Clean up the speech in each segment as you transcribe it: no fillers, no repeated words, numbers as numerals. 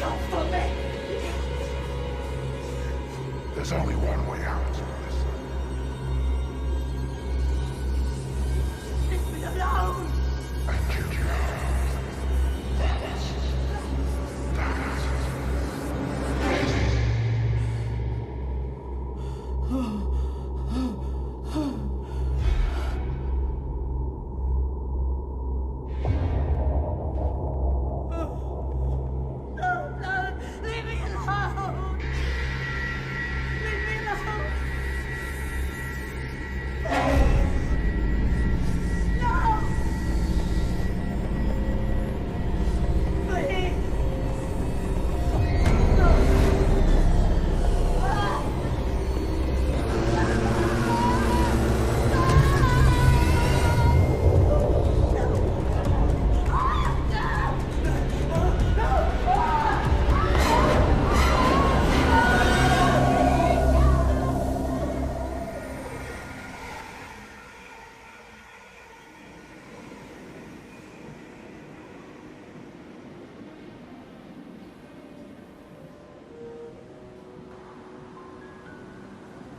Don't stop me! There's only one way out, Melissa. Leave me alone! And you do.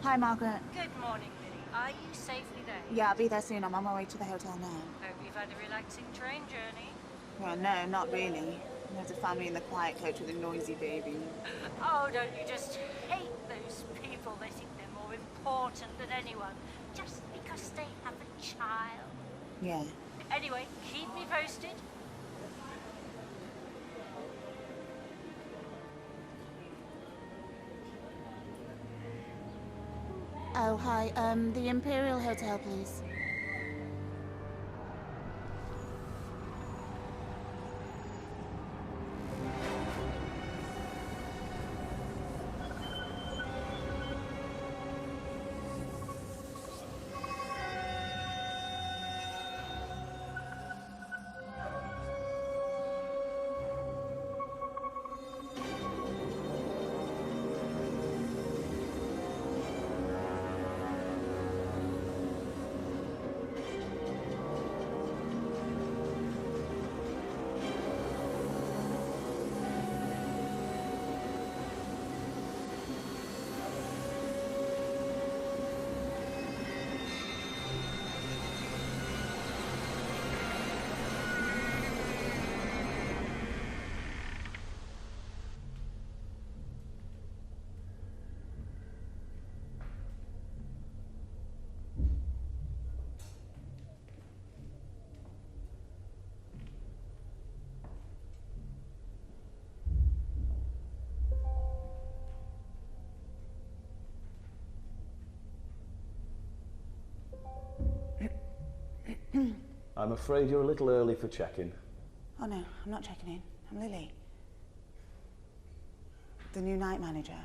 Hi, Margaret. Good morning, Lily. Are you safely there? Yeah, I'll be there soon. I'm on my way to the hotel now. Hope you've had a relaxing train journey. Well, no, not really. There's a family in the quiet coach with a noisy baby. Oh, don't you just hate those people? They think they're more important than anyone, just because they have a child. Yeah. Anyway, keep me posted. Oh, hi. The Imperial Hotel, please. I'm afraid you're a little early for check-in. Oh, no, I'm not checking in. I'm Lily. The new night manager.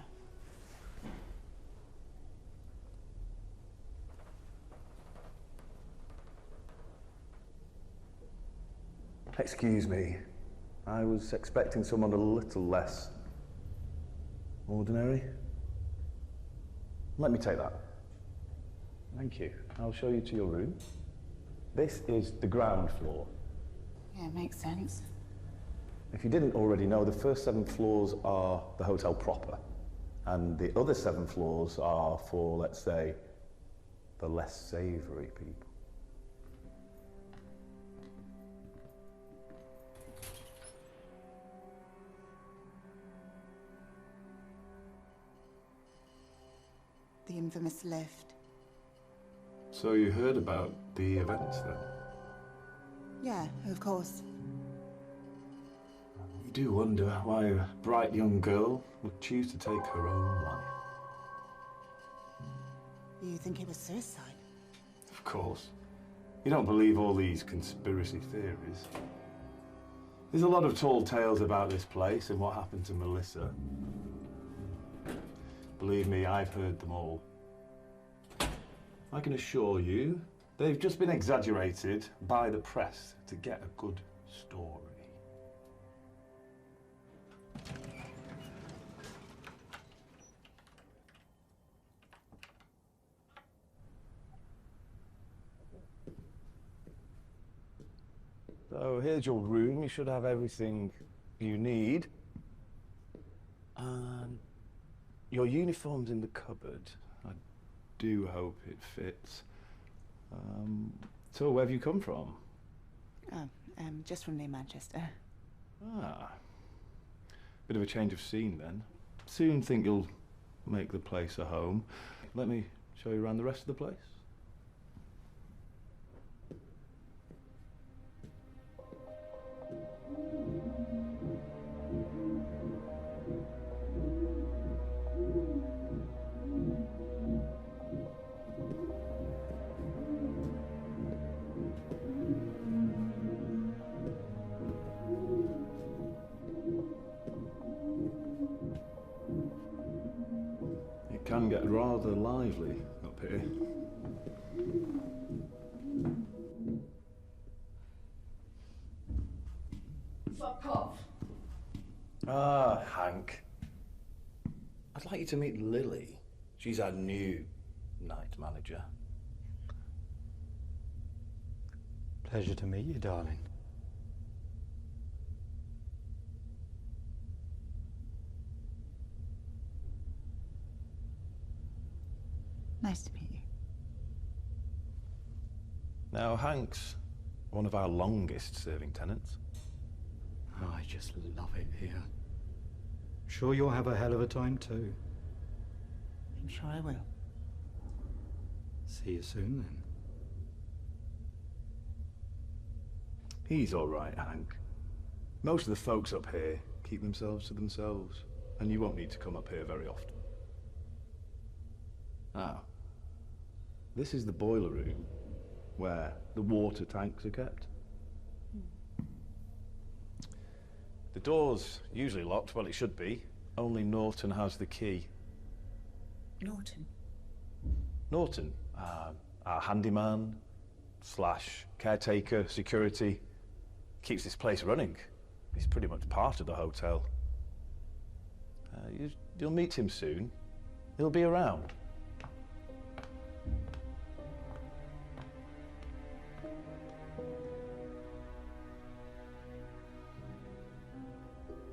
Excuse me. I was expecting someone a little less ordinary. Let me take that. Thank you. I'll show you to your room. This is the ground floor. Yeah, makes sense. If you didn't already know, the first 7 floors are the hotel proper, and the other 7 floors are for, let's say, the less savoury people. The infamous lift. So you heard about the events then? Yeah, of course. You do wonder why a bright young girl would choose to take her own life. You think it was suicide? Of course. You don't believe all these conspiracy theories. There's a lot of tall tales about this place and what happened to Melissa. Believe me, I've heard them all. I can assure you, they've just been exaggerated by the press to get a good story. So here's your room. You should have everything you need. Your uniform's in the cupboard. I do hope it fits. So where have you come from? Oh, just from near Manchester. Ah. Bit of a change of scene then. Soon think you'll make the place a home. Let me show you around the rest of the place. It can get rather lively up here. Fuck off. Ah, Hank. I'd like you to meet Lily. She's our new night manager. Pleasure to meet you, darling. Nice to meet you. Now, Hank's one of our longest serving tenants. Oh, I just love it here. Sure you'll have a hell of a time too. I'm sure I will. See you soon then. He's all right, Hank. Most of the folks up here keep themselves to themselves, and you won't need to come up here very often. Now, this is the boiler room, where the water tanks are kept. The door's usually locked, well it should be. Only Norton has the key. Norton? Norton, our handyman, / caretaker, security, keeps this place running. He's pretty much part of the hotel. You'll meet him soon. He'll be around.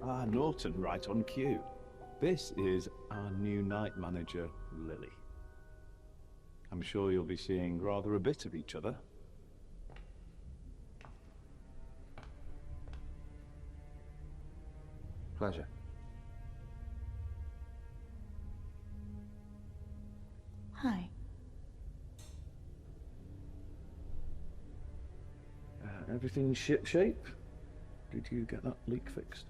Ah, Norton, right on cue. This is our new night manager, Lily. I'm sure you'll be seeing rather a bit of each other. Pleasure. Hi. Everything ship-shape? Did you get that leak fixed?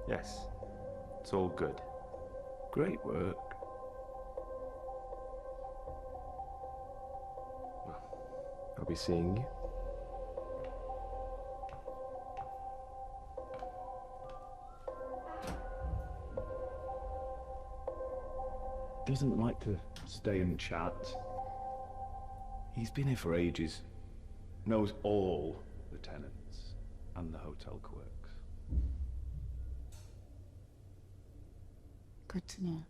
Yes, it's all good. Great work. I'll be seeing you. Doesn't like to stay and chat. He's been here for ages. Knows all the tenants and the hotel quirks. Good to know.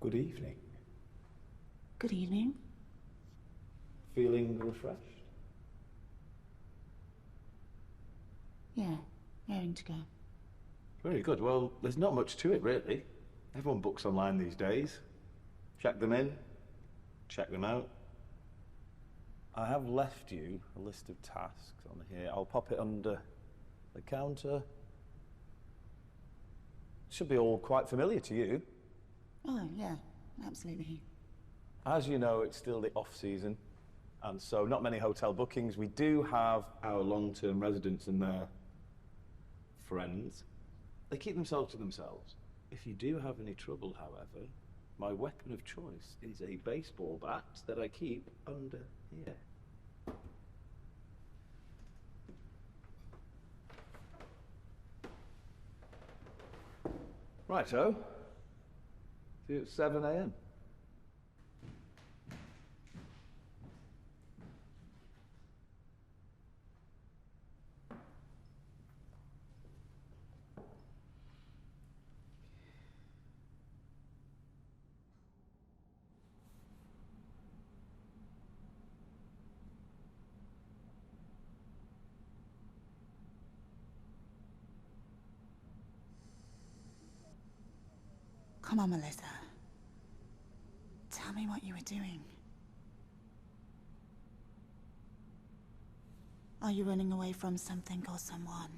Good evening. Good evening. Feeling refreshed? Yeah, raring to go. Very good. Well, there's not much to it, really. Everyone books online these days. Check them in, check them out. I have left you a list of tasks on here. I'll pop it under the counter. Should be all quite familiar to you. Oh, yeah, absolutely. As you know, it's still the off-season, and so not many hotel bookings. We do have our long-term residents and their friends. They keep themselves to themselves. If you do have any trouble, however, my weapon of choice is a baseball bat that I keep under here. Righto. See you at 7 a.m. Come on, Melissa. Tell me what you were doing. Are you running away from something or someone?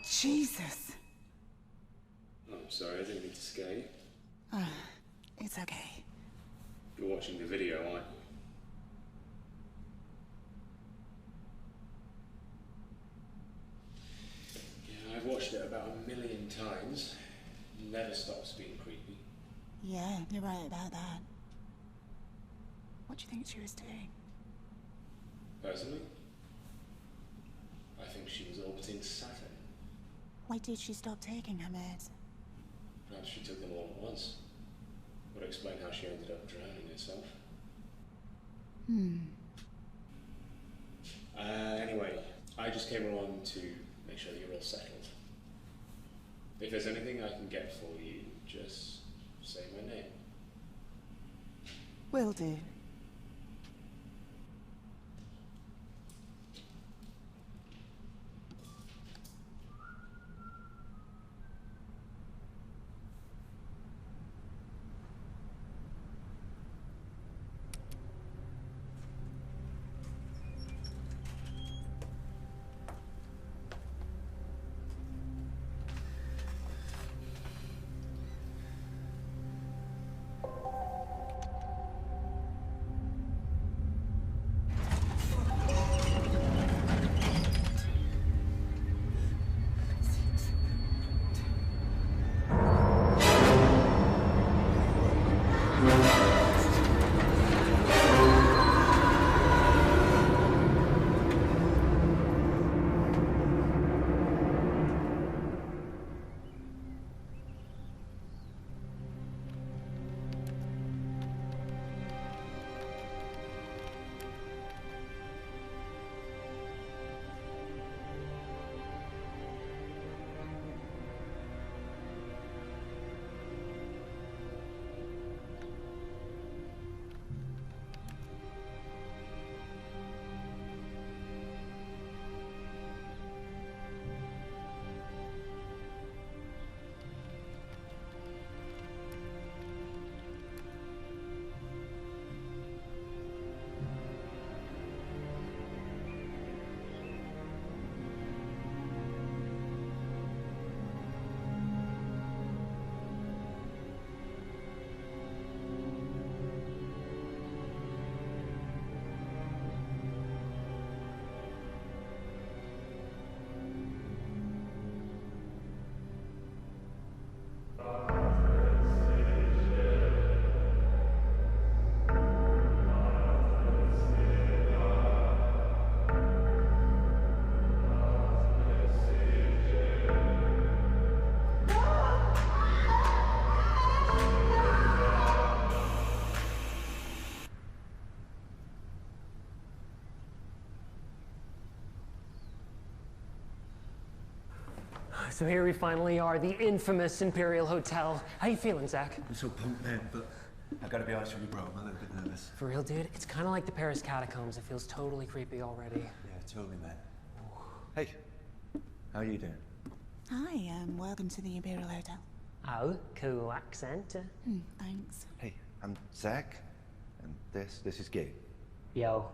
Jesus! Oh, I'm sorry, I didn't mean to scare you. It's okay. You're watching the video, aren't you? Yeah, I've watched it about 1,000,000 times. Never stops being creepy. Yeah, you're right about that. What do you think she was doing? Personally, I think she was orbiting Saturn. Why did she stop taking her meds? Perhaps she took them all at once. Would explain how she ended up drowning herself. Anyway, I just came along to make sure that you're all settled. If there's anything I can get for you, just say my name. Will do. So here we finally are, the infamous Imperial Hotel. How you feeling, Zach? I'm so pumped, man, but I've got to be honest with you, bro. I'm a little bit nervous. For real, dude? It's kind of like the Paris catacombs. It feels totally creepy already. Yeah, totally, man. Hey, how are you doing? Hi, welcome to the Imperial Hotel. Oh, cool accent. Thanks. Hey, I'm Zach, and this is Gabe. Yo.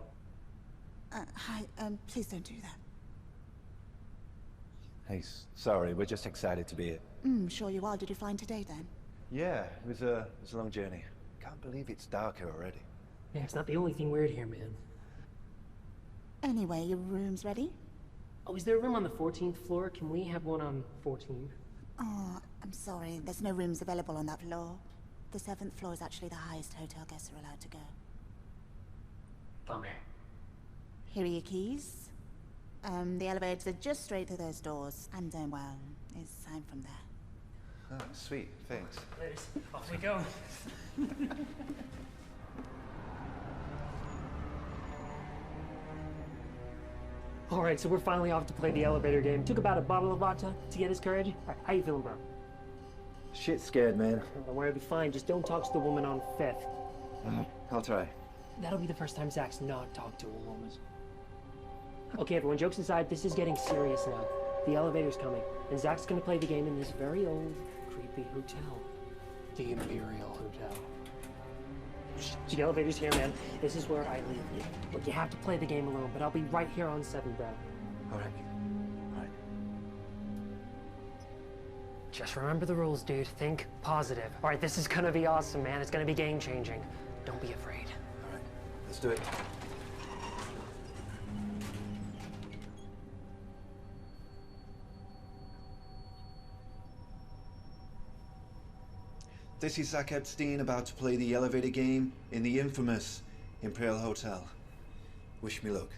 Hi, please don't do that. Hey, sorry, we're just excited to be here. Sure you are. Did you fly in today, then? Yeah, it was a long journey. Can't believe it's dark here already. Yeah, it's not the only thing weird here, man. Anyway, your room's ready? Oh, is there a room on the 14th floor? Can we have one on 14? Oh, I'm sorry. There's no rooms available on that floor. The 7th floor is actually the highest hotel guests are allowed to go. Bummer. Here are your keys. The elevators are just straight through those doors, and well, it's time from there. Oh, sweet, thanks. Ladies, off we go. Alright, so we're finally off to play the elevator game. Took about a bottle of vodka to get his courage. Alright, how you feeling, bro? Shit scared, man. Don't worry, I'll be fine. Just don't talk to the woman on 5th. I'll try. That'll be the first time Zach's not talked to a woman. Okay, everyone, jokes aside, this is getting serious now. The elevator's coming, and Zach's gonna play the game in this very old, creepy hotel. The Imperial Hotel. Shh, the elevator's here, man. This is where I live. Look, you have to play the game alone, but I'll be right here on 7, bro. Alright. Just remember the rules, dude. Think positive. Alright, this is gonna be awesome, man. It's gonna be game-changing. Don't be afraid. Alright, let's do it. This is Zach Epstein, about to play the elevator game in the infamous Imperial Hotel. Wish me luck.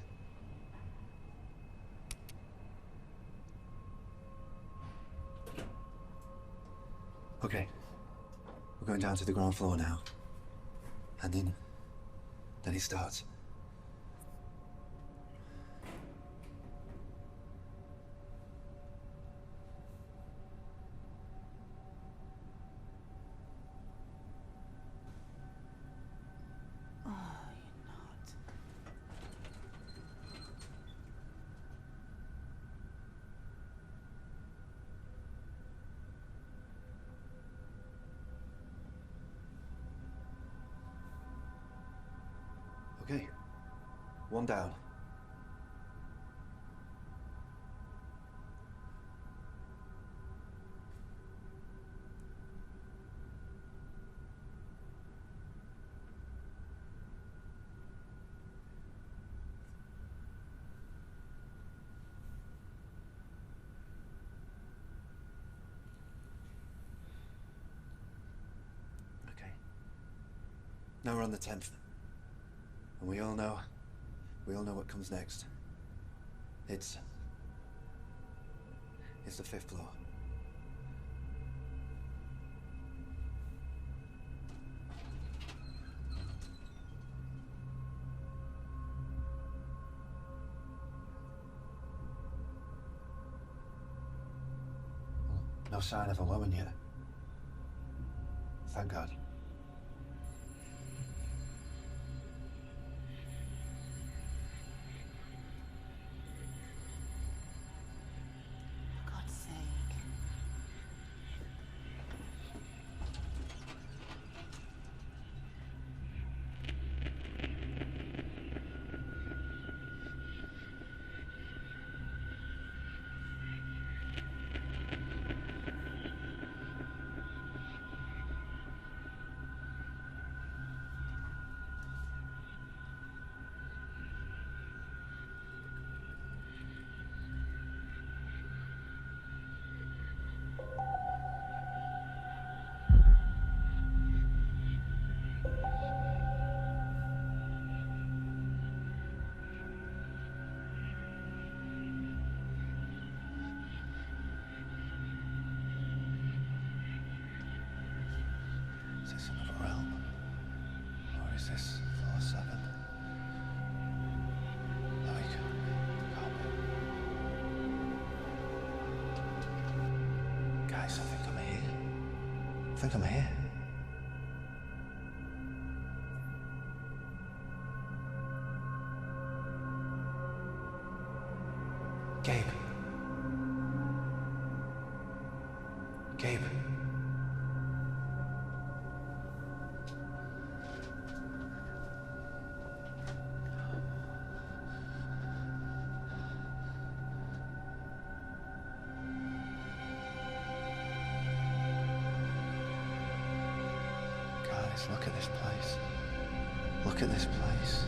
Okay, we're going down to the ground floor now. And then he starts. Okay, one down. Okay. Now we're on the 10th. And we all know what comes next. It's the 5th floor. No sign of a woman yet. Thank God. I think I'm here. Gabe. Gabe. Guys, look at this place. Look at this place.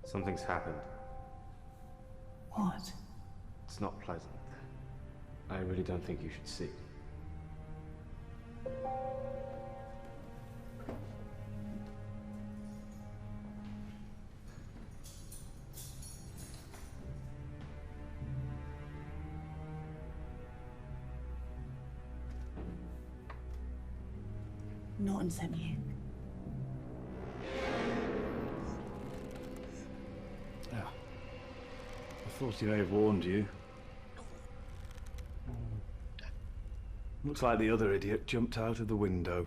Something's happened. What? It's not pleasant. I really don't think you should see. Norton sent you. Yeah. I thought he may have warned you. Looks like the other idiot jumped out of the window.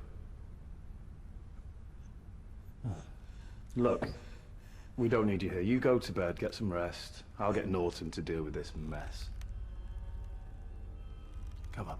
Look, we don't need you here. You go to bed, get some rest. I'll get Norton to deal with this mess. Come on.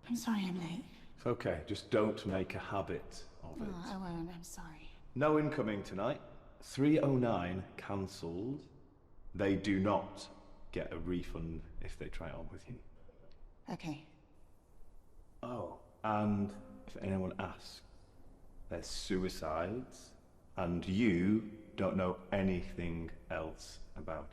I'm sorry I'm late. It's okay, just don't make a habit of it. Oh, I won't, I'm sorry. No incoming tonight. 309 cancelled. They do not get a refund if they try it on with you. Okay. Oh, and if anyone asks, they're suicides, and you don't know anything else about it.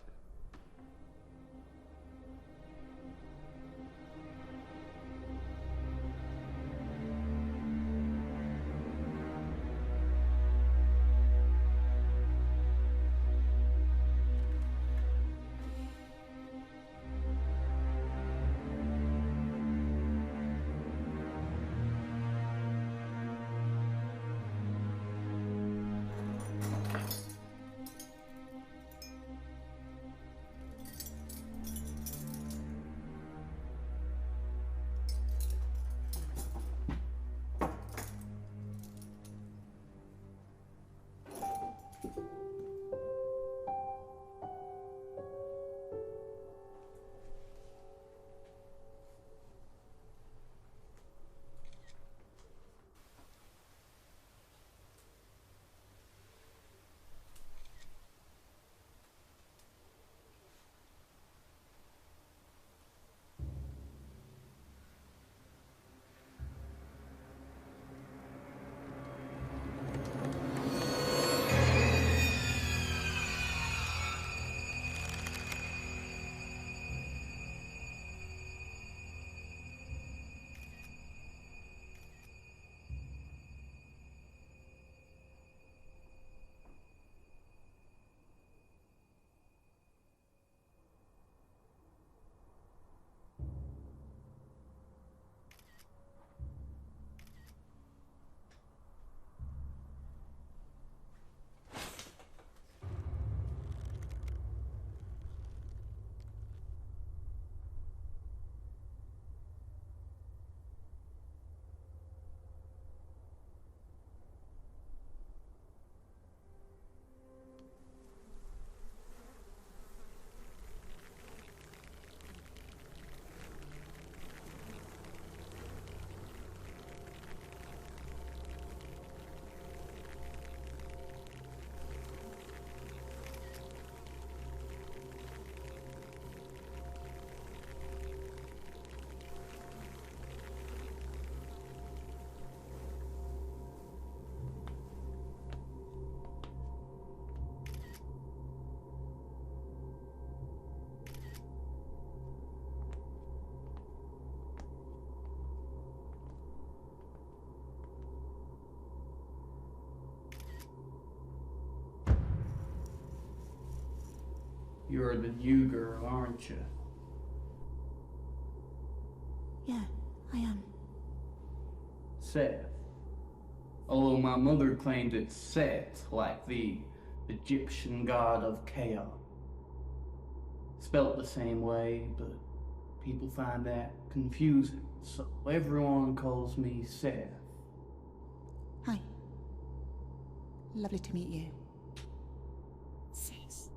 You're the new girl, aren't you? Yeah, I am. Seth. Although my mother claimed it's Set, like the Egyptian god of chaos. Spelt the same way, but people find that confusing, so everyone calls me Seth. Hi. Lovely to meet you. Sis.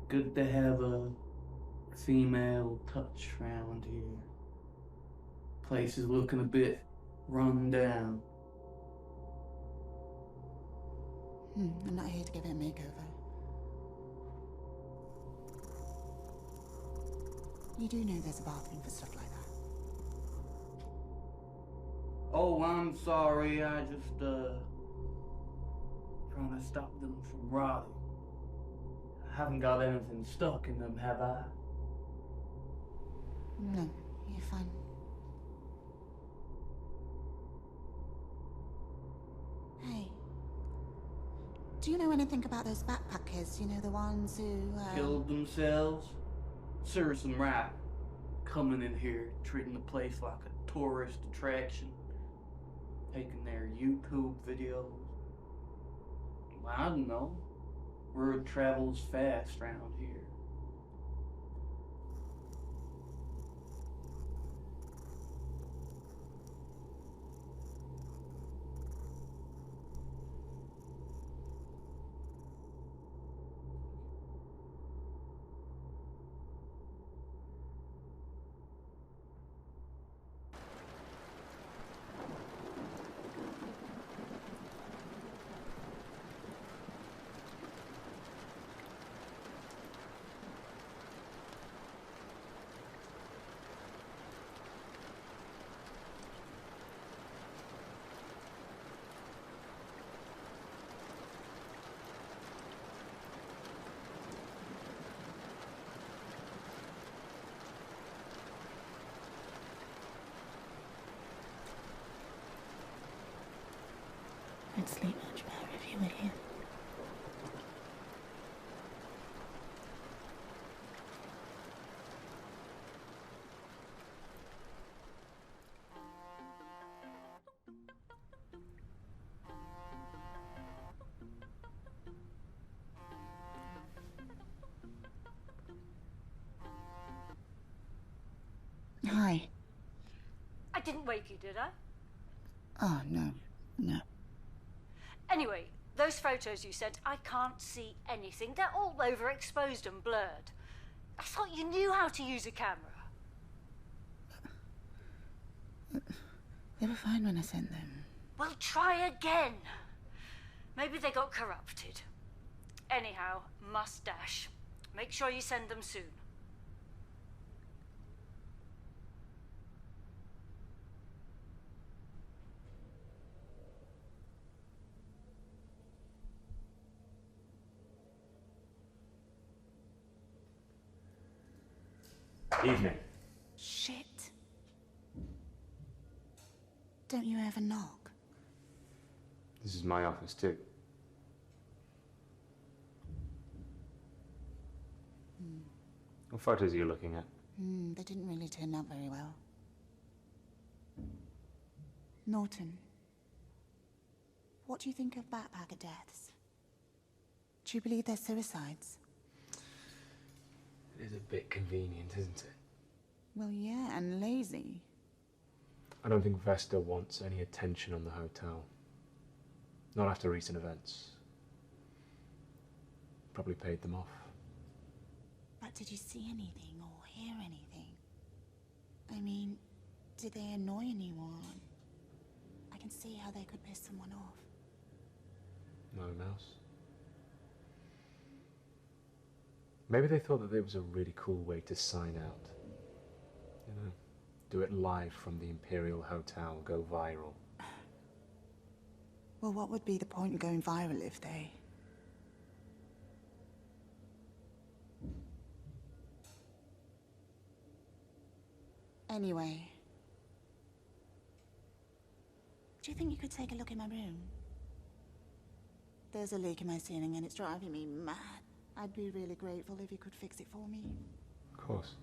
Good to have a female touch around here. Place is looking a bit run down. I'm not here to give it a makeover. You do know there's a bathroom for stuff like that. Oh, I'm sorry, I just, trying to stop them from rotting. I haven't got anything stuck in them, have I? No, you're fine. Hey. Do you know anything about those backpackers? You know, the ones who, Killed themselves? Serves them right. Coming in here, treating the place like a tourist attraction. Taking their YouTube videos. Well, I don't know. Word travels fast around here. I'd sleep much better if you were here. Hi. I didn't wake you, did I? Oh, no. No. Anyway, those photos you sent, I can't see anything. They're all overexposed and blurred. I thought you knew how to use a camera. They were fine when I sent them. Well, try again. Maybe they got corrupted. Anyhow, mustache. Make sure you send them soon. Evening. Shit. Don't you ever knock? This is my office too. What photos are you looking at? They didn't really turn out very well. Norton, what do you think of backpacker deaths? Do you believe they're suicides? It is a bit convenient, isn't it? Well, yeah, and lazy. I don't think Vesta wants any attention on the hotel. Not after recent events. Probably paid them off. But did you see anything or hear anything? I mean, did they annoy anyone? I can see how they could piss someone off. No mouse. Maybe they thought that it was a really cool way to sign out. You know, do it live from the Imperial Hotel, go viral. Well, what would be the point in going viral if they... Anyway. Do you think you could take a look in my room? There's a leak in my ceiling and it's driving me mad. I'd be really grateful if you could fix it for me. Of course.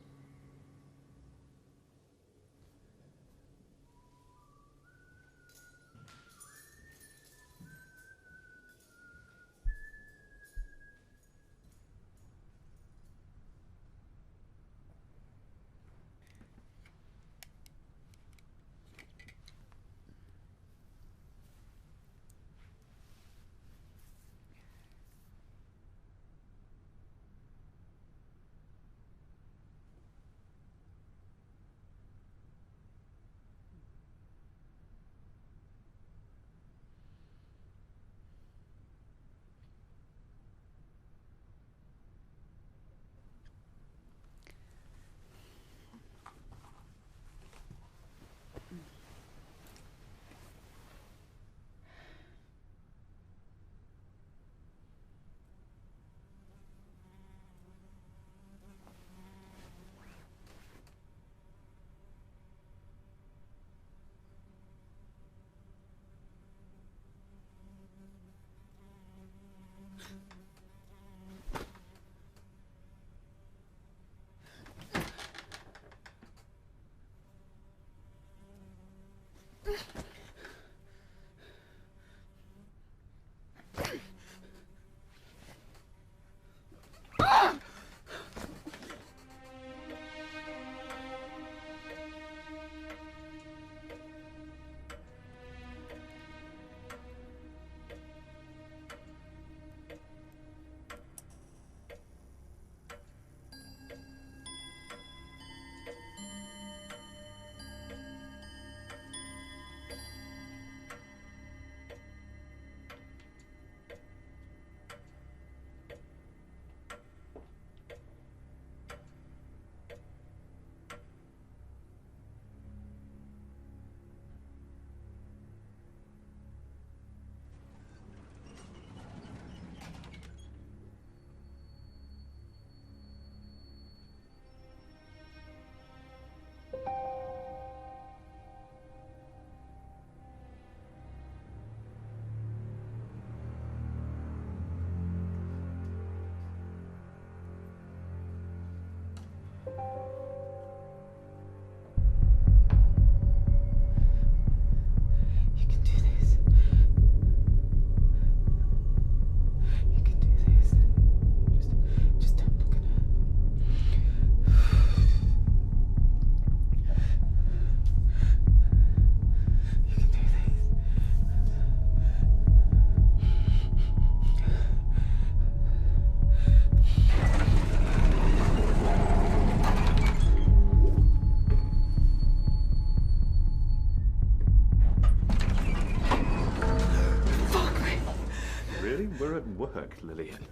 We're at work, Lillian.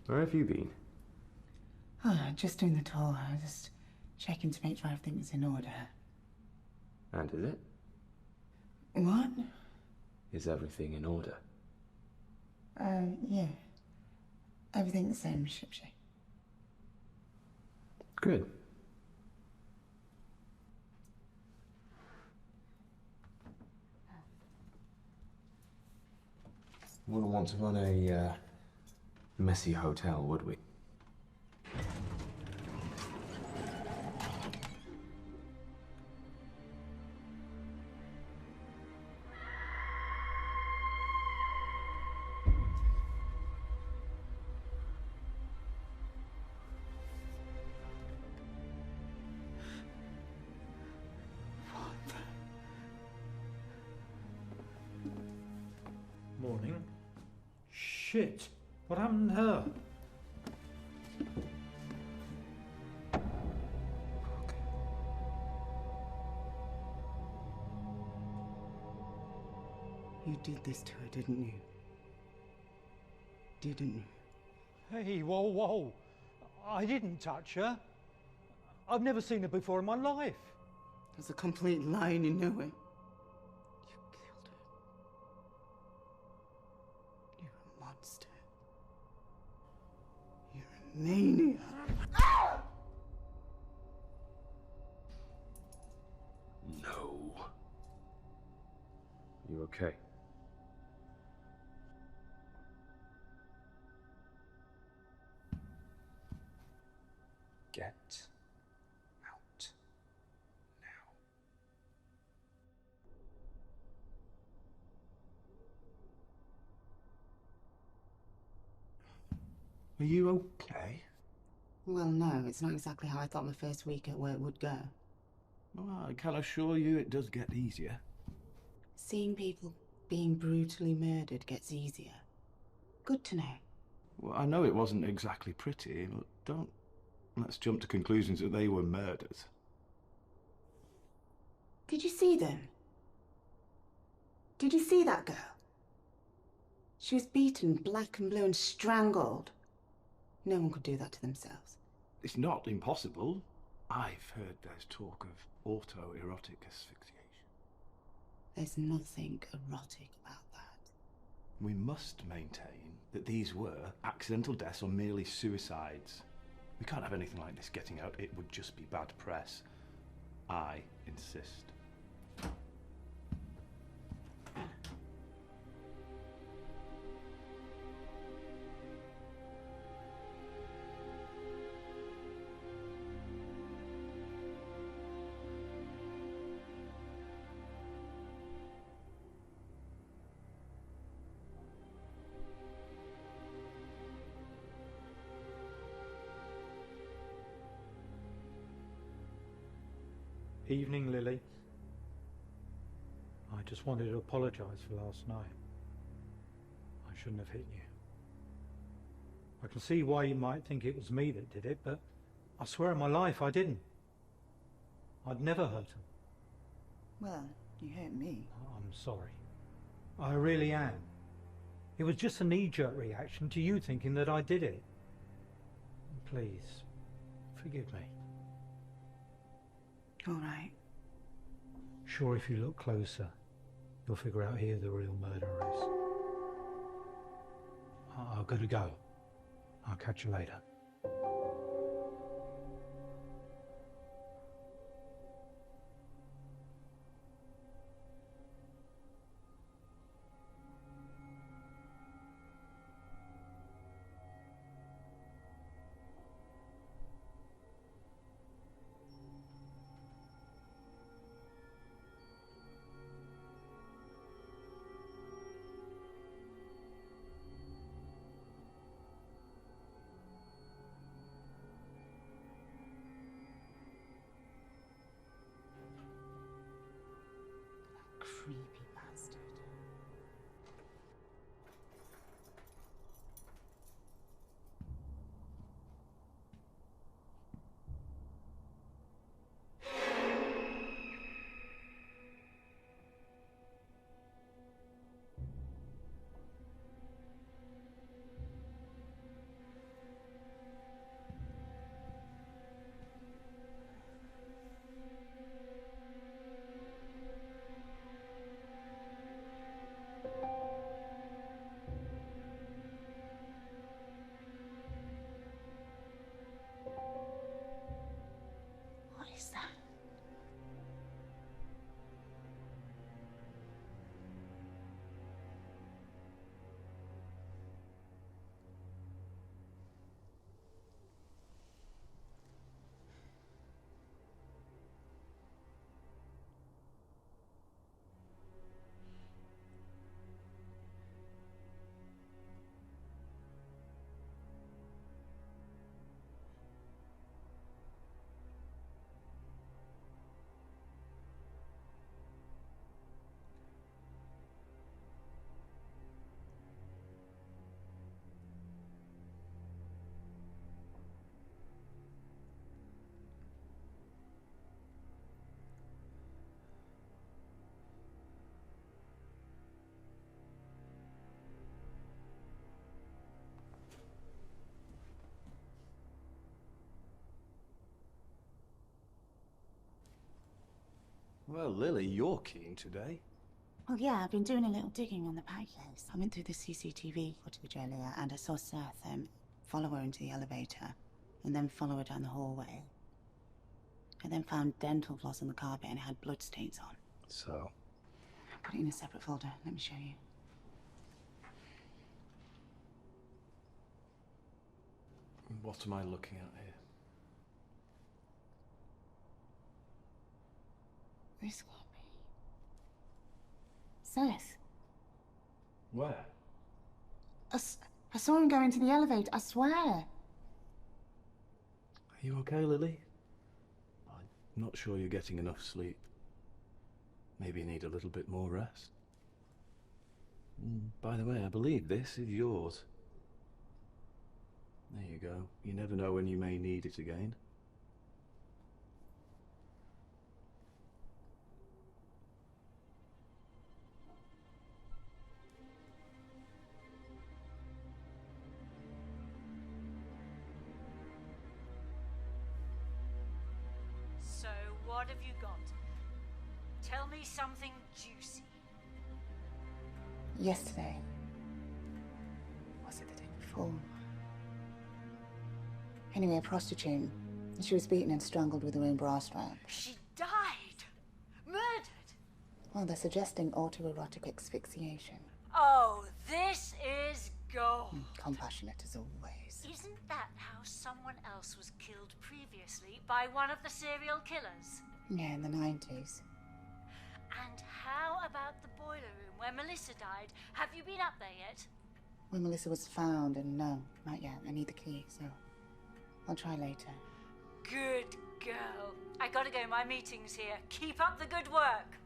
Where have you been? Oh, just doing the tour. I was just checking to make sure everything's in order. And is it? What? Is everything in order? Yeah. Everything's shipshape. Good. Wouldn't want to run a messy hotel, would we? Morning. Shit. What happened to her? You did this to her, didn't you? Didn't you? Hey, whoa, whoa. I didn't touch her. I've never seen her before in my life. That's a complete lie and you know it. You killed her. You're a monster. You're a maniac. No. You okay? Get out now. Are you okay? Well, no, it's not exactly how I thought my first week at work would go. Well, I can assure you it does get easier. Seeing people being brutally murdered gets easier. Good to know. Well, I know it wasn't exactly pretty, but let's jump to conclusions that they were murders. Did you see them? Did you see that girl? She was beaten black and blue and strangled. No one could do that to themselves. It's not impossible. I've heard there's talk of autoerotic asphyxiation. There's nothing erotic about that. We must maintain that these were accidental deaths or merely suicides. We can't have anything like this getting out. It would just be bad press. I insist. Evening, Lily. I just wanted to apologise for last night. I shouldn't have hit you. I can see why you might think it was me that did it, but I swear on my life I didn't. I'd never hurt him. Well, you hurt me. I'm sorry. I really am. It was just a knee-jerk reaction to you thinking that I did it. Please, forgive me. All right. Sure, if you look closer, you'll figure out who the real murderer is. I've got to go. I'll catch you later. Creepy bastard. What is that? Well, Lily, you're keen today. Well, yeah, I've been doing a little digging on the podcast. I went through the CCTV footage earlier and I saw Seth follow her into the elevator and then follow her down the hallway. I then found dental floss on the carpet and it had blood stains on. So? I put it in a separate folder. Let me show you. What am I looking at here? This can't be. Seth. Where? I saw him go into the elevator, I swear. Are you okay, Lily? I'm not sure you're getting enough sleep. Maybe you need a little bit more rest. By the way, I believe this is yours. There you go. You never know when you may need it again. So, what have you got? Tell me something juicy. Yesterday. Was it the day before? Anyway, a prostitute. She was beaten and strangled with her own bra strap. She died! Murdered! Well, they're suggesting autoerotic asphyxiation. Oh, this is gold. Compassionate as always. Isn't that how someone else was killed previously by one of the serial killers? Yeah, in the 90s. And how about the boiler room where Melissa died? Have you been up there yet? When Melissa was found, and no, not yet. I need the key, so I'll try later. Good girl. I gotta go, my meeting's here. Keep up the good work.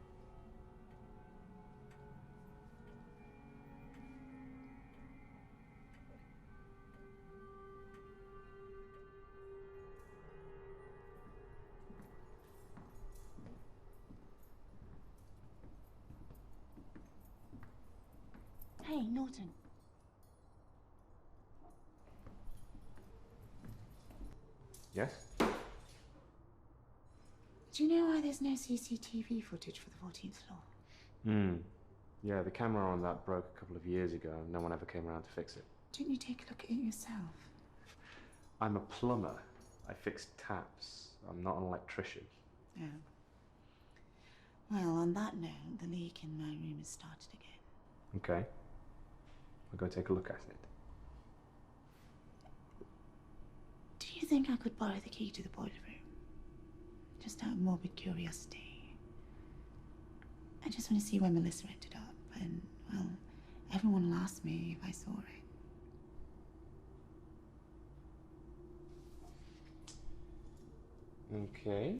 Hey, Norton. Yes? Do you know why there's no CCTV footage for the 14th floor? Yeah, the camera on that broke a couple of years ago. No one ever came around to fix it. Didn't you take a look at it yourself? I'm a plumber. I fix taps. I'm not an electrician. Oh. Well, on that note, the leak in my room has started again. Okay. We'll go take a look at it. Do you think I could borrow the key to the boiler room? Just out of morbid curiosity. I just want to see where Melissa ended up, and, well, everyone will ask me if I saw it. Okay.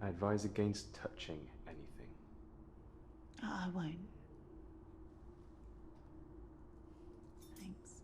I advise against touching anything. Oh, I won't. Thanks.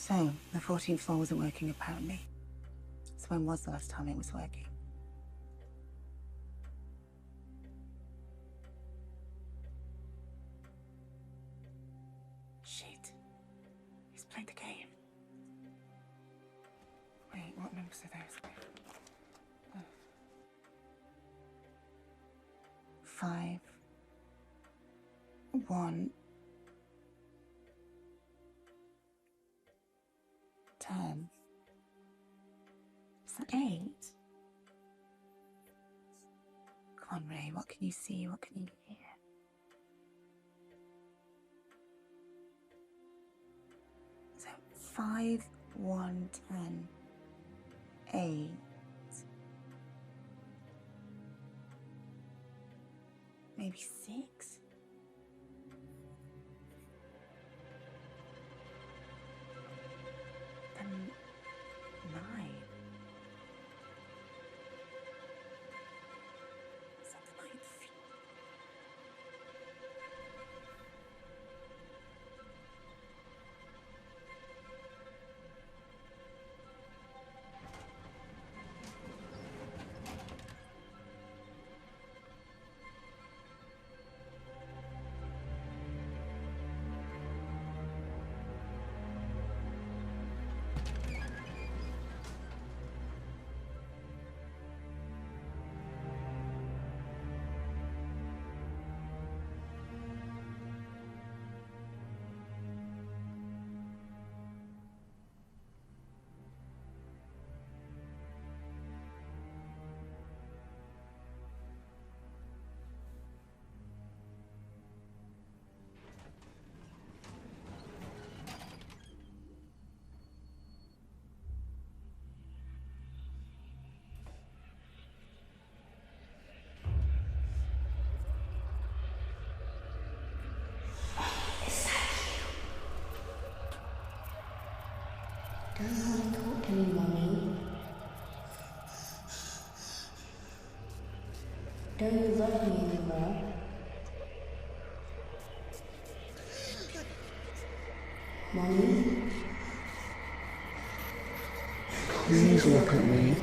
So, the 14th floor wasn't working apparently. So when was the last time it was working? Shit. He's played the game. Wait, what numbers are those? 5, 1, 10. Is that 8? Come on, Ray, what can you see? What can you hear? So 5, 1, 10, 8. Maybe 6? Then 9. Is that the 9th floor? Don't you want to talk to me, Mommy? Don't you love me anymore? Mommy? Please look at me.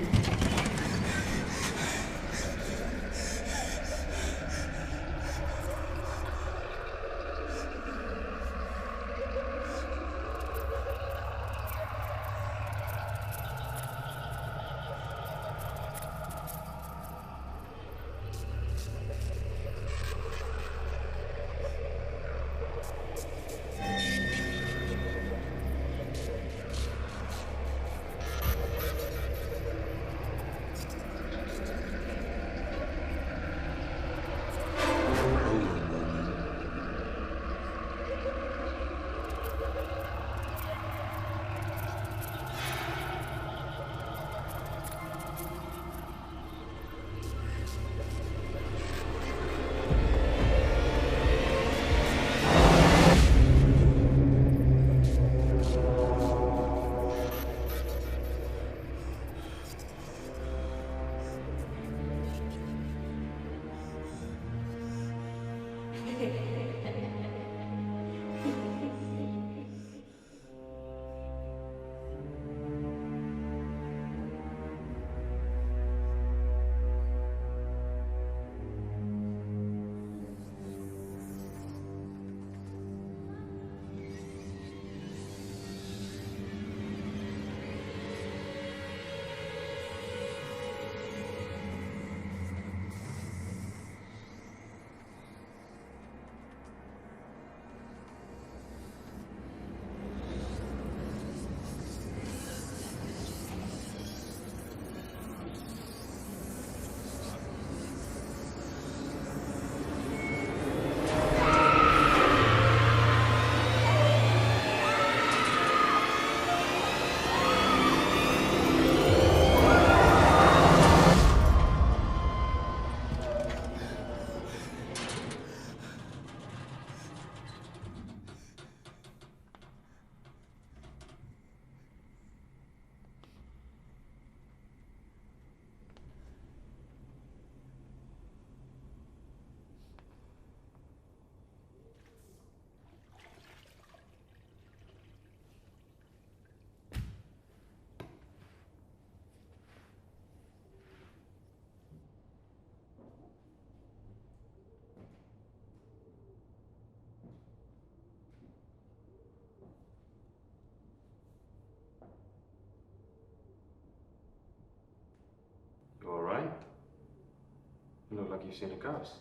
You look like you've seen a ghost.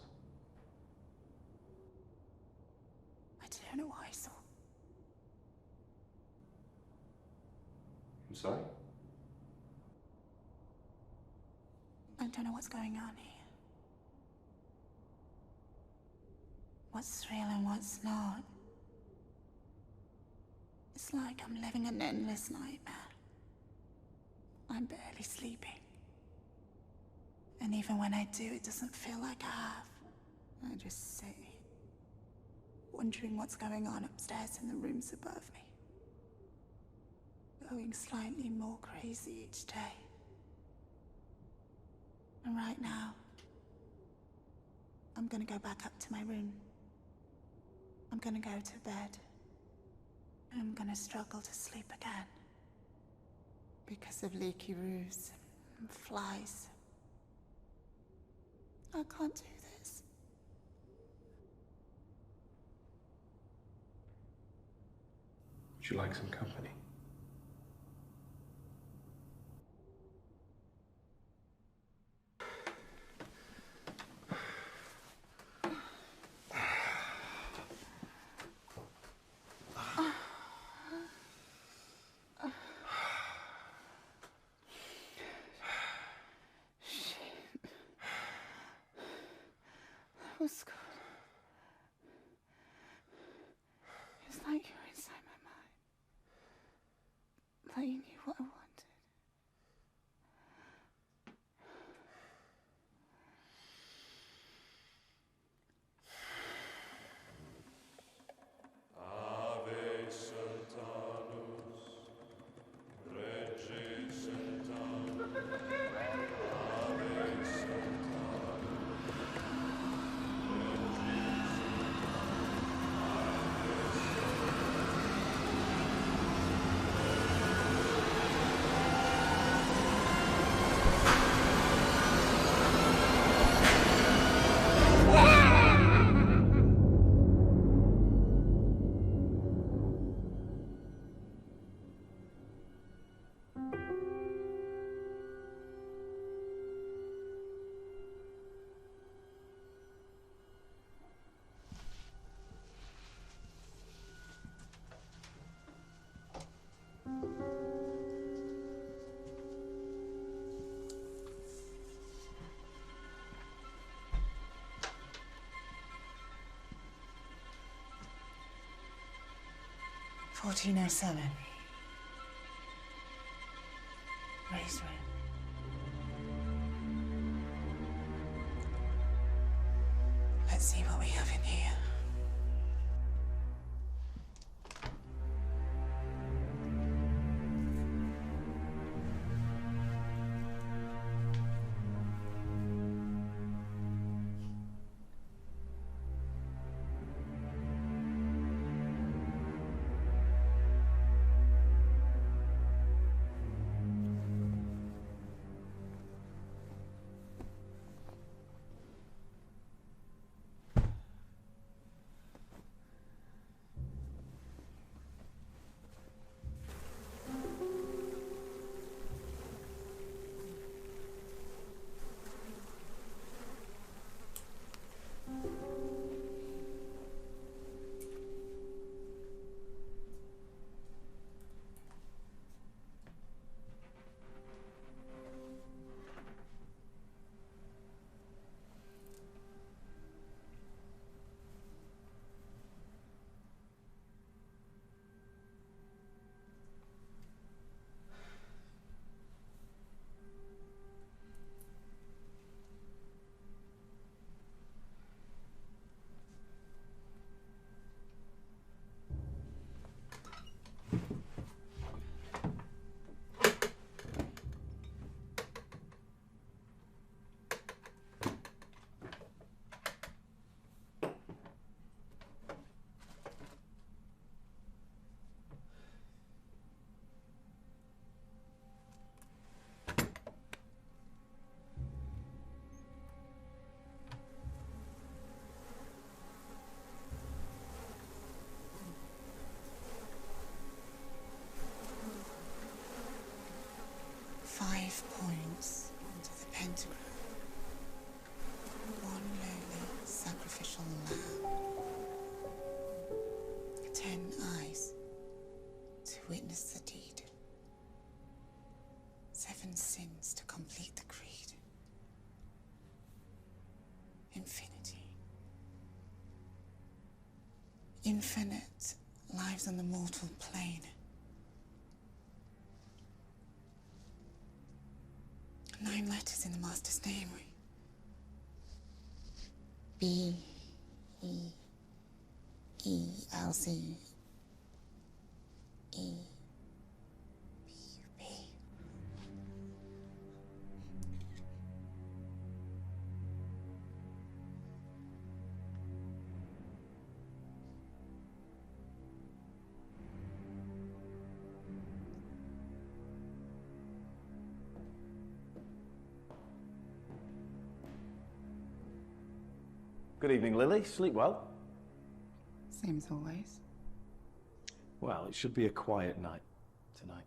I don't know what I saw. I'm sorry? I don't know what's going on here. What's real and what's not. It's like I'm living an endless nightmare. I'm barely sleeping. And even when I do, it doesn't feel like I have. I just sit here, wondering what's going on upstairs in the rooms above me. Going slightly more crazy each day. And right now, I'm gonna go back up to my room. I'm gonna go to bed. I'm gonna struggle to sleep again. Because of leaky roofs and flies. I can't do this. Would you like some company? That was good. It's like you were inside my mind. Like you knew what I wanted. $14.07. Race room. Let's see what we have in here. Infinity. Infinite lives on the mortal plane. 9 letters in the Master's name. B, E, E, L, C, E, B, B. Good evening, Lily. Sleep well? Same as always. Well, it should be a quiet night tonight.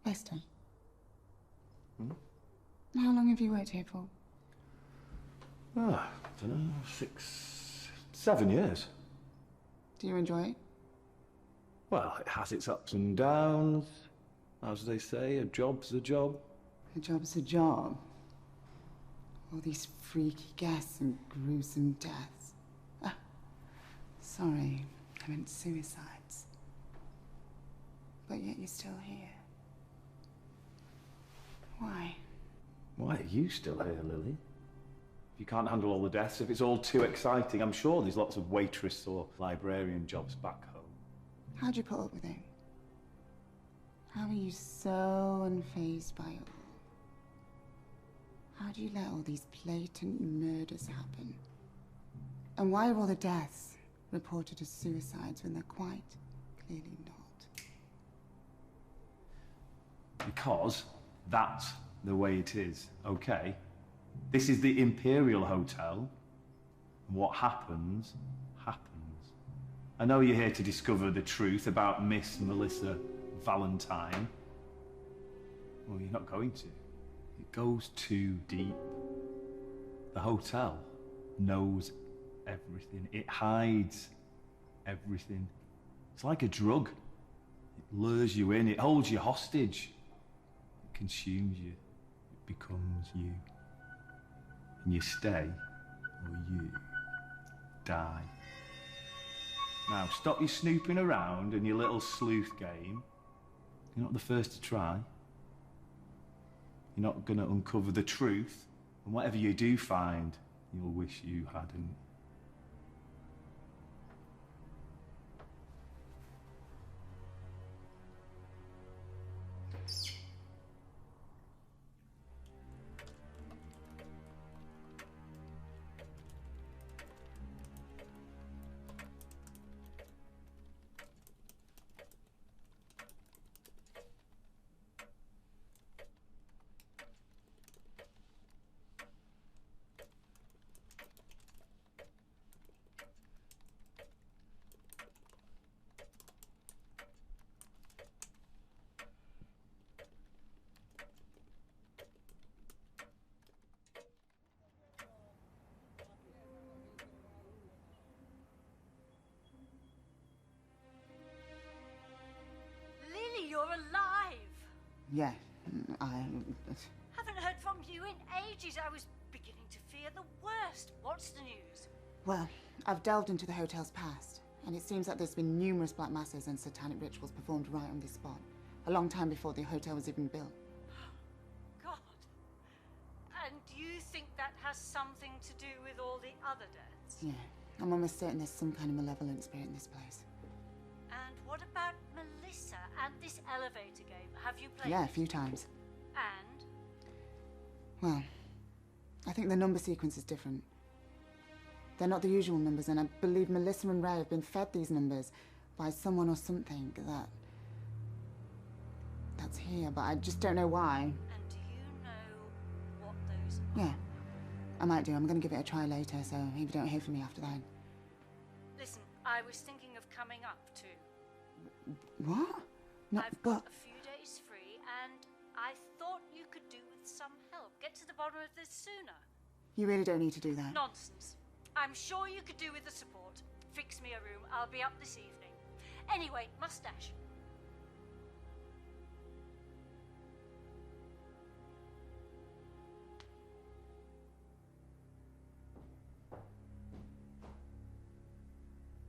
Lester. How long have you worked here for? I don't know, 6, 7 years. Do you enjoy it? Well, it has its ups and downs. As they say, a job's a job. A job's a job. All these freaky guests and gruesome deaths. Ah, sorry, I meant suicides. But yet you're still here. Why? Why are you still here, Lily? If you can't handle all the deaths, if it's all too exciting, I'm sure there's lots of waitress or librarian jobs back home. How'd you put up with it? How are you so unfazed by it all? How do you let all these blatant murders happen? And why are all the deaths reported as suicides when they're quite clearly not? Because that's the way it is, okay? This is the Imperial Hotel. And what happens, happens. I know you're here to discover the truth about Miss Melissa Valentine. Well, you're not going to. It goes too deep. The hotel knows everything. It hides everything. It's like a drug. It lures you in. It holds you hostage. It consumes you. It becomes you. And you stay, or you die. Now, stop your snooping around and your little sleuth game. You're not the first to try. You're not going to uncover the truth, and whatever you do find, you'll wish you hadn't. You're alive! Yeah, I... Haven't heard from you in ages. I was beginning to fear the worst. What's the news? Well, I've delved into the hotel's past, and it seems that there's been numerous black masses and satanic rituals performed right on this spot, a long time before the hotel was even built. God. And you think that has something to do with all the other deaths? Yeah, I'm almost certain there's some kind of malevolent spirit in this place. And what about Melissa and this elevator game? Have you played Yeah, it? a few times. And? Well, I think the number sequence is different. They're not the usual numbers, and I believe Melissa and Ray have been fed these numbers by someone or something that's here, but I just don't know why. And do you know what those are? Yeah, I might do. I'm going to give it a try later, so if you don't hear from me after that. Listen, I was thinking of coming up too. What? No, I've but... got a few days free, and I thought you could do with some help. Get to the bottom of this sooner. You really don't need to do that. Nonsense. I'm sure you could do with the support. Fix me a room. I'll be up this evening. Anyway, mustache.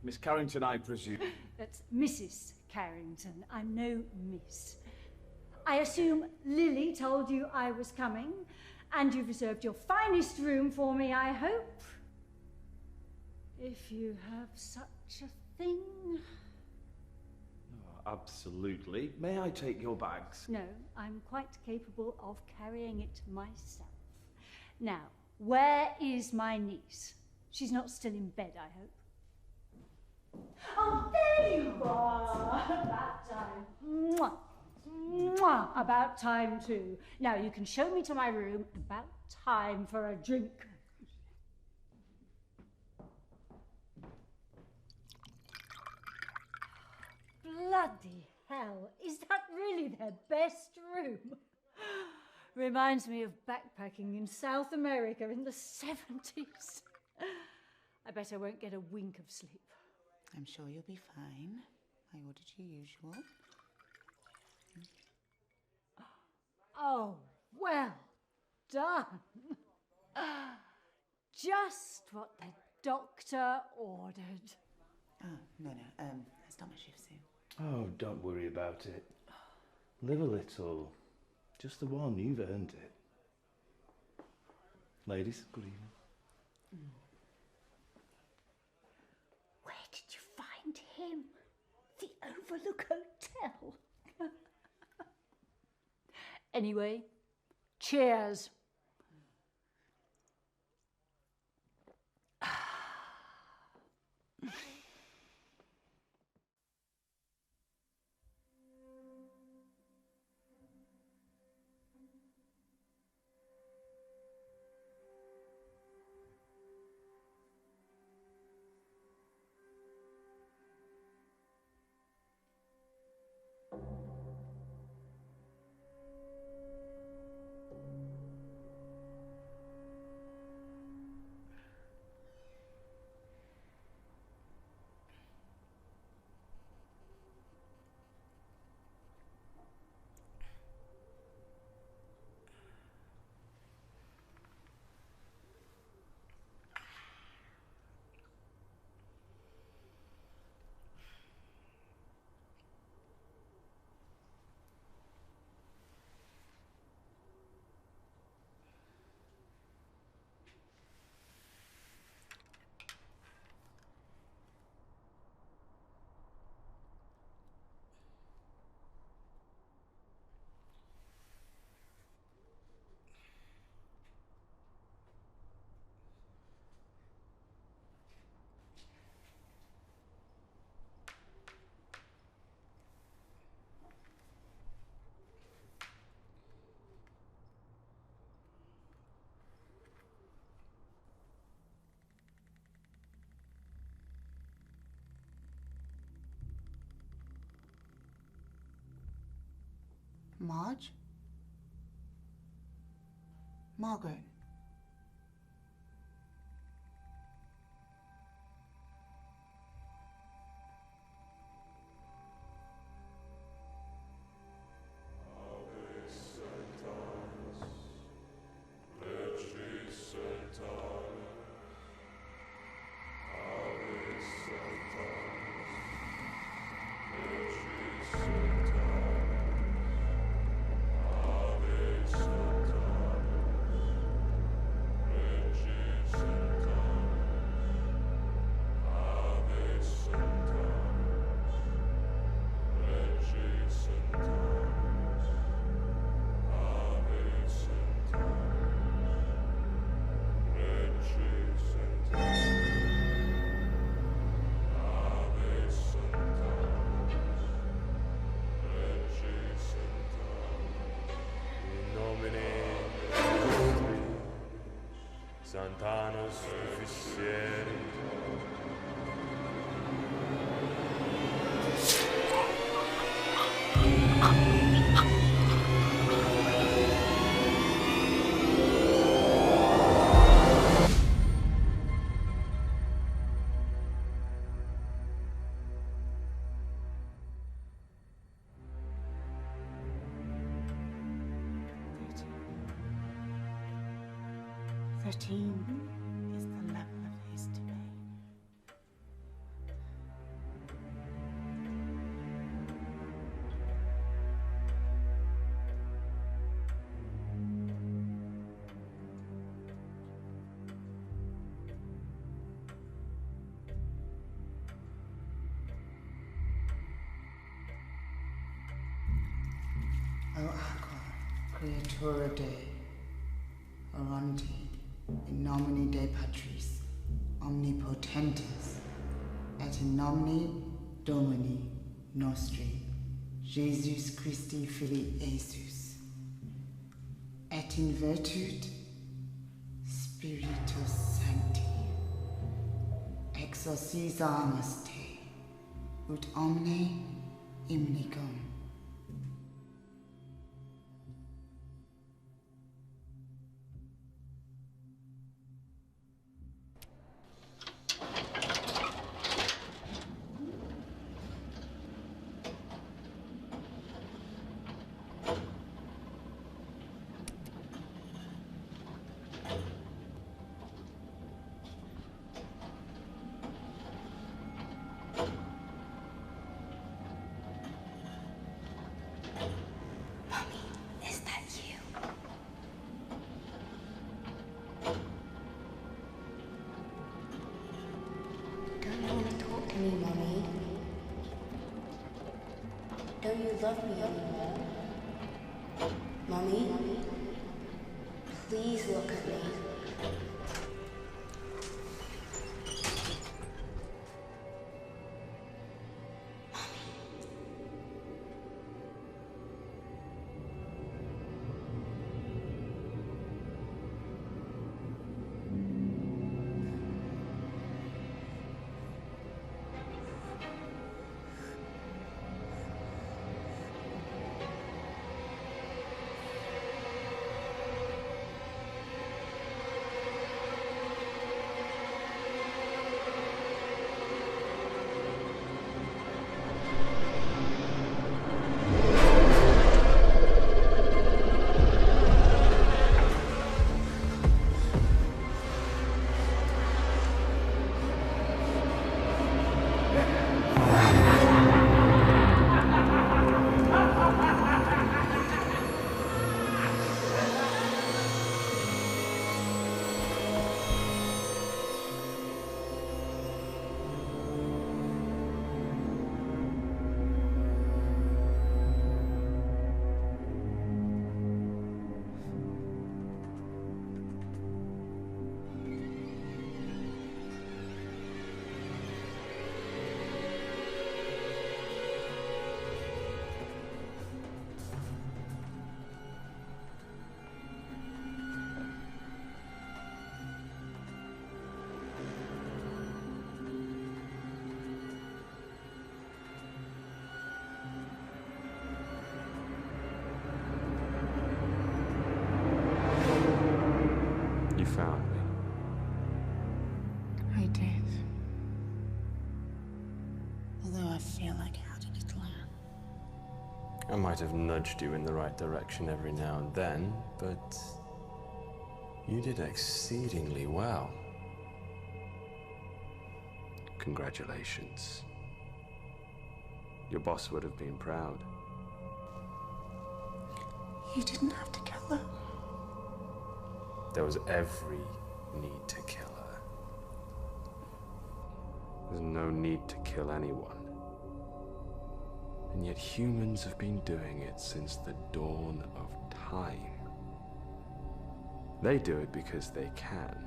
Miss Carrington, I presume. That's Mrs. Carrington. I'm no miss. I assume Lily told you I was coming, and you've reserved your finest room for me, I hope. If you have such a thing. Oh, absolutely. May I take your bags? No, I'm quite capable of carrying it myself. Now, where is my niece? She's not still in bed, I hope. Oh, there you are! About time. Mwah! Mwah! About time, too. Now, you can show me to my room. About time for a drink. Bloody hell, is that really their best room? Reminds me of backpacking in South America in the 70s. I bet I won't get a wink of sleep. I'm sure you'll be fine. I ordered your usual. Oh, well done. Just what the doctor ordered. Oh, no, that's not my shift soon. Oh, don't worry about it. Live a little. Just the one, you've earned it. Ladies, good evening. Where did you find him? The Overlook Hotel. Anyway, cheers. Marge? Margaret? Santanos Officieri. Is the level of his debate. Creatura Dei, Oronti, in nomine Dei Patris, omnipotentis, et in nomine Domini nostri, Jesus Christi Filii Jesus, et in virtute Spiritus Sancti, exorcisamus te, ut omne imnicum. Don't you love me anymore? Mommy? Please look at me. Found me. I did. Although I feel like I had a little hand. I might have nudged you in the right direction every now and then, but you did exceedingly well. Congratulations. Your boss would have been proud. You didn't have to kill her. There was every need to kill her. There's no need to kill anyone. And yet humans have been doing it since the dawn of time. They do it because they can.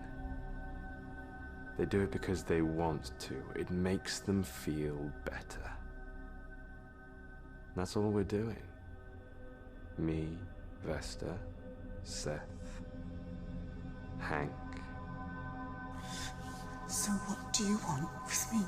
They do it because they want to. It makes them feel better. That's all we're doing. Me, Vesta, Seth, Hank. So what do you want with me?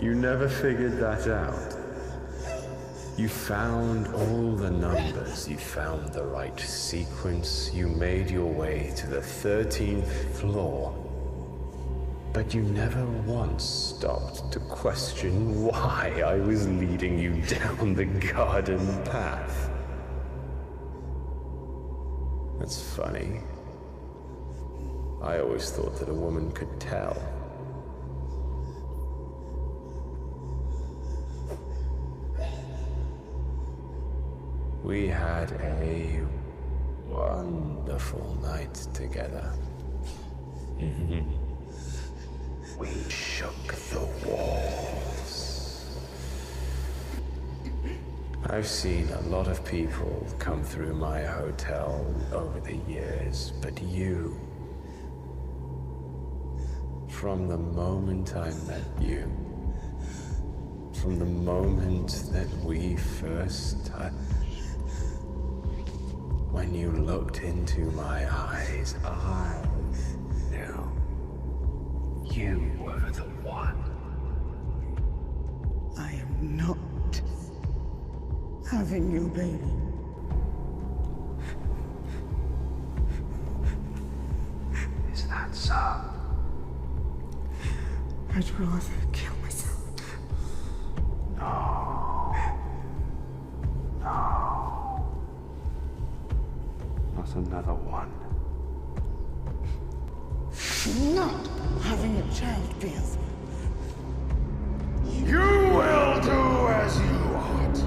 You never figured that out. You found all the numbers, you found the right sequence, you made your way to the 13th floor. But you never once stopped to question why I was leading you down the garden path. That's funny. I always thought that a woman could tell. We had a wonderful night together. We shook the walls. I've seen a lot of people come through my hotel over the years, but you, from the moment I met you, from the moment that we first touched, when you looked into my eyes, I knew you were the one. I am not having your baby. Is that so? I'd rather kill myself. No. No. Not another one. Not having a child, Beals. You will do as you ought.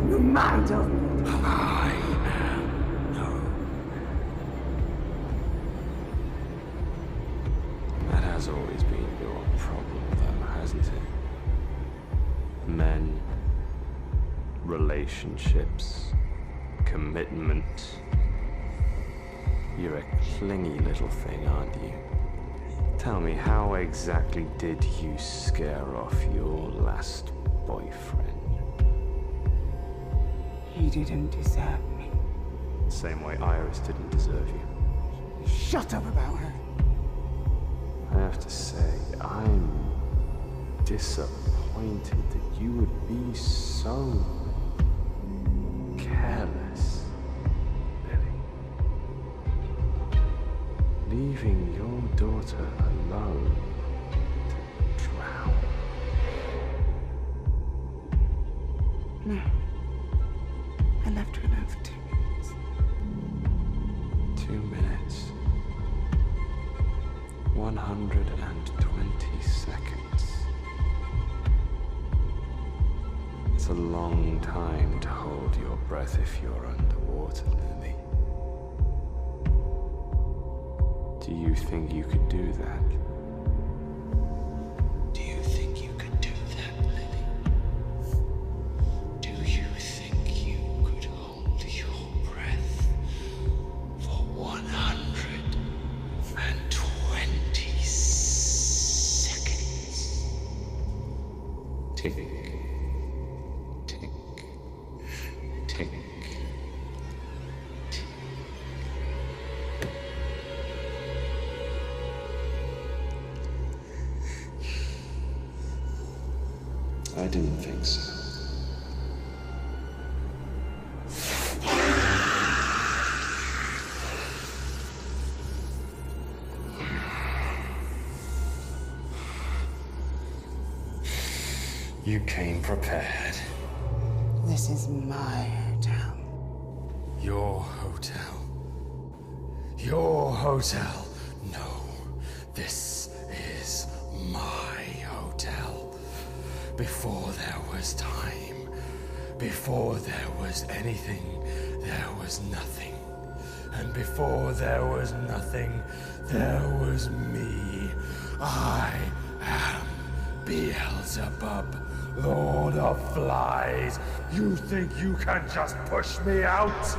Remind of me. I am no. That has always been your problem, though, hasn't it? Men, relationships, commitment. You're a clingy little thing, aren't you? Tell me, how exactly did you scare off your last boyfriend? He didn't deserve me. Same way Iris didn't deserve you. Shut up about her. I have to say, I'm disappointed that you would be so careless, Billy. Leaving your daughter alone to drown. No. I left her alone for 2 minutes. 2 minutes. 120 seconds. It's a long time to hold your breath if you're underwater, Lily. Do you think you could do that? Do you think you could do that, Lily? Do you think you could hold your breath for 120 seconds? Tick, tick, tick. I didn't think so. You came prepared. This is my hotel. Your hotel. Your hotel. No, this is my hotel. Before there was time, before there was anything, there was nothing. And before there was nothing, there was me. I am Beelzebub, Lord of Flies. You think you can just push me out?